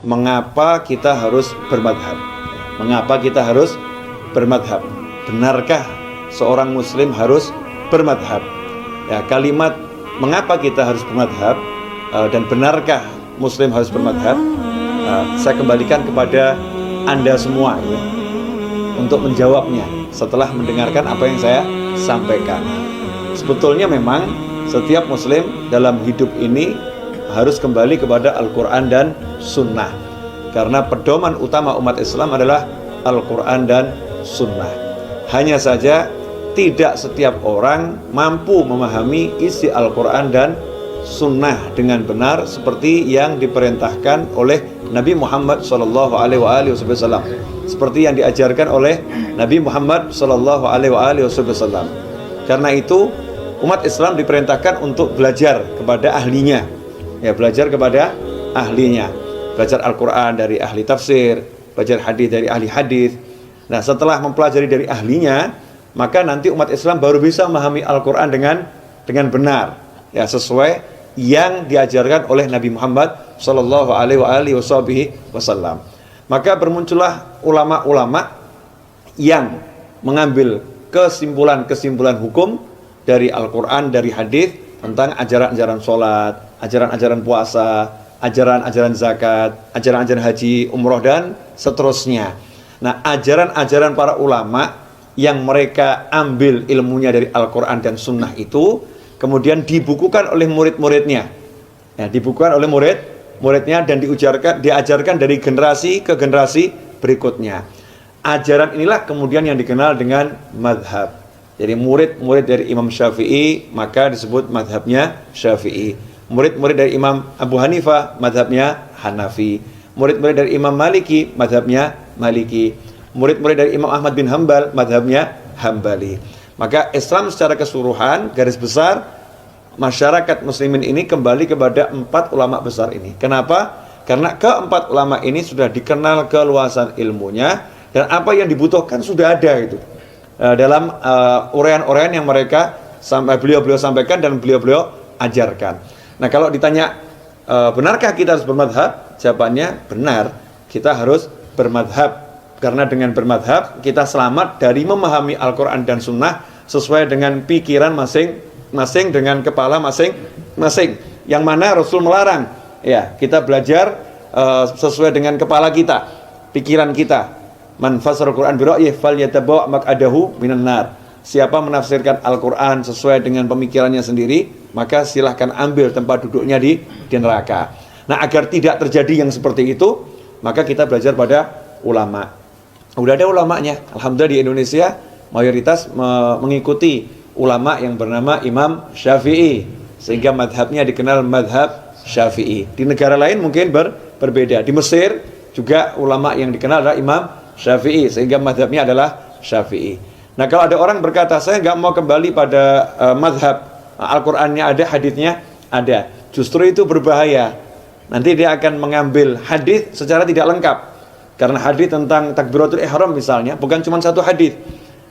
mengapa kita harus bermadhab. Mengapa kita harus bermadhab? Benarkah seorang muslim harus bermadhab? Ya, kalimat mengapa kita harus bermadhab dan benarkah muslim harus bermadhab, saya kembalikan kepada Anda semua ya, untuk menjawabnya setelah mendengarkan apa yang saya sampaikan. Sebetulnya memang setiap muslim dalam hidup ini harus kembali kepada Al-Quran dan Sunnah, karena pedoman utama umat Islam adalah Al-Quran dan Sunnah. Hanya saja tidak setiap orang mampu memahami isi Al-Quran dan Sunnah dengan benar seperti yang diperintahkan oleh Nabi Muhammad SAW, seperti yang diajarkan oleh Nabi Muhammad SAW. Karena itu umat Islam diperintahkan untuk belajar kepada ahlinya, ya, belajar kepada ahlinya, belajar Al-Quran dari ahli tafsir, belajar hadis dari ahli hadis. Nah, setelah mempelajari dari ahlinya, maka nanti umat Islam baru bisa memahami Al-Quran dengan benar, ya, sesuai yang diajarkan oleh Nabi Muhammad SAW. Maka bermuncullah ulama-ulama yang mengambil kesimpulan-kesimpulan hukum dari Al-Quran, dari hadis tentang ajaran-ajaran sholat, ajaran-ajaran puasa, ajaran-ajaran zakat, ajaran-ajaran haji, umroh, dan seterusnya. Nah, ajaran-ajaran para ulama yang mereka ambil ilmunya dari Al-Quran dan Sunnah itu kemudian dibukukan oleh murid-muridnya, ya, dibukukan oleh murid-muridnya dan diajarkan dari generasi ke generasi berikutnya. Ajaran inilah kemudian yang dikenal dengan madhab. Jadi murid-murid dari Imam Syafi'i maka disebut madhabnya Syafi'i. Murid-murid dari Imam Abu Hanifah madhabnya Hanafi. Murid-murid dari Imam Maliki madhabnya Maliki. Murid-murid dari Imam Ahmad bin Hambal madhabnya Hambali. Maka Islam secara keseluruhan, garis besar, masyarakat muslimin ini kembali kepada 4 ulama besar ini. Kenapa? Karena keempat ulama ini sudah dikenal keluasan ilmunya, dan apa yang dibutuhkan sudah ada itu dalam uraian-uraian yang mereka beliau-beliau sampaikan dan beliau-beliau ajarkan. Nah, kalau ditanya benarkah kita harus bermadhab? Jawabannya benar, kita harus bermadhab. Karena dengan bermadhab kita selamat dari memahami Al-Quran dan Sunnah sesuai dengan pikiran masing-masing, dengan kepala masing-masing. Yang mana Rasul melarang, ya, kita belajar sesuai dengan kepala kita, pikiran kita. Man fasara Al-Quran bira'yih falyatabawa' maq'adahu minan nar. Siapa menafsirkan Al-Quran sesuai dengan pemikirannya sendiri, maka silahkan ambil tempat duduknya di neraka. Nah, agar tidak terjadi yang seperti itu, maka kita belajar pada ulama. Udah ada ulamanya. Alhamdulillah di Indonesia mayoritas mengikuti ulama yang bernama Imam Syafi'i, sehingga madhabnya dikenal madhab Syafi'i. Di negara lain mungkin berbeda. Di Mesir juga ulama yang dikenal adalah Imam Syafi'i, sehingga madhabnya adalah Syafi'i. Nah, kalau ada orang berkata saya nggak mau kembali pada madhab, Al-Qur'annya ada, hadisnya ada, justru itu berbahaya. Nanti dia akan mengambil hadis secara tidak lengkap. Karena hadis tentang takbiratul ihram misalnya bukan cuma satu hadis.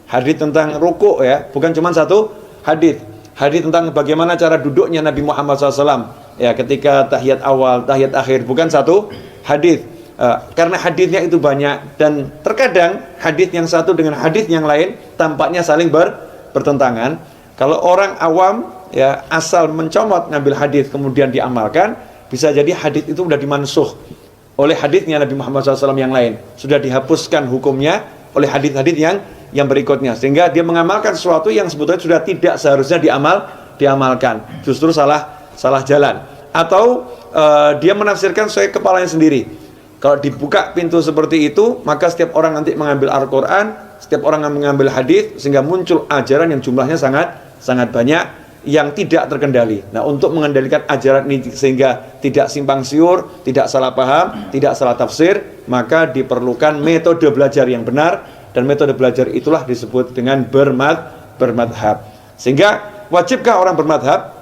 Hadis tentang ruku', ya, bukan cuma satu hadis. Hadis tentang bagaimana cara duduknya Nabi Muhammad SAW, ya, ketika tahiyat awal, tahiyat akhir, bukan satu hadis. Karena hadisnya itu banyak dan terkadang hadis yang satu dengan hadis yang lain tampaknya saling bertentangan. Kalau orang awam, ya, asal mencomot ngambil hadis kemudian diamalkan, bisa jadi hadis itu sudah dimansuh oleh hadisnya Nabi Muhammad SAW yang lain, sudah dihapuskan hukumnya oleh hadis-hadis yang berikutnya, sehingga dia mengamalkan sesuatu yang sebetulnya sudah tidak seharusnya diamalkan, justru salah jalan, atau dia menafsirkan sesuai kepalanya sendiri. Kalau dibuka pintu seperti itu, maka setiap orang nanti mengambil Al-Quran, setiap orang mengambil hadis, sehingga muncul ajaran yang jumlahnya sangat banyak yang tidak terkendali. Nah, untuk mengendalikan ajaran ini sehingga tidak simpang siur, tidak salah paham, tidak salah tafsir, maka diperlukan metode belajar yang benar, dan metode belajar itulah disebut dengan bermadhab. Sehingga wajibkah orang bermadhab?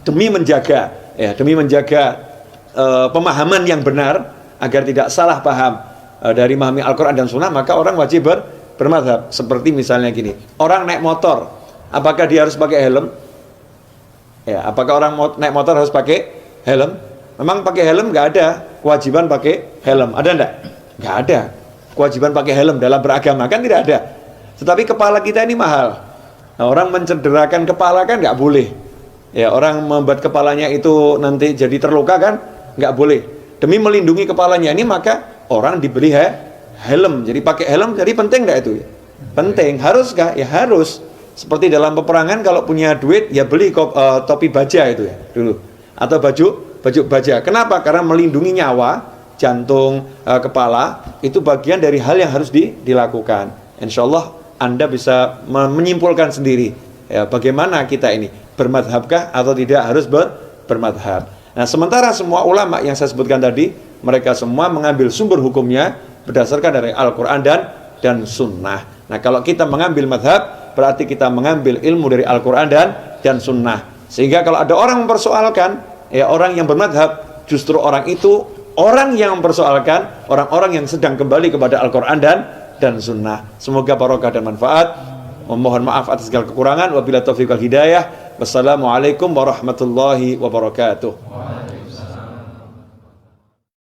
Demi menjaga pemahaman yang benar agar tidak salah paham dari memahami Al-Quran dan Sunnah, maka orang wajib bermadhab. Seperti misalnya gini, orang naik motor, apakah dia harus pakai helm? Ya, apakah orang naik motor harus pakai helm? Memang pakai helm nggak ada kewajiban pakai helm. Ada enggak? Enggak ada. Kewajiban pakai helm dalam beragama kan tidak ada. Tetapi kepala kita ini mahal. Nah, orang mencederakan kepala kan nggak boleh. Ya, orang membuat kepalanya itu nanti jadi terluka kan nggak boleh. Demi melindungi kepalanya ini maka orang diberi helm. Jadi pakai helm jadi penting nggak itu? Penting. Haruskah? Ya harus. Seperti dalam peperangan kalau punya duit ya beli topi baja itu ya dulu. Atau baju baja. Kenapa? Karena melindungi nyawa, jantung, kepala, itu bagian dari hal yang harus dilakukan. Insya Allah Anda bisa menyimpulkan sendiri ya, bagaimana kita ini bermadhabkah atau tidak harus bermadhab. Nah, sementara semua ulama yang saya sebutkan tadi, mereka semua mengambil sumber hukumnya berdasarkan dari Al-Quran dan Sunnah. Nah, kalau kita mengambil madhab, berarti kita mengambil ilmu dari Al-Quran dan Sunnah. Sehingga kalau ada orang mempersoalkan, ya orang yang bermadhab, justru orang itu orang yang mempersoalkan orang-orang yang sedang kembali kepada Al-Quran dan Sunnah. Semoga barokah dan manfaat. Mohon maaf atas segala kekurangan. Wabillahi taufiq wal hidayah. Wassalamualaikum warahmatullahi wabarakatuh.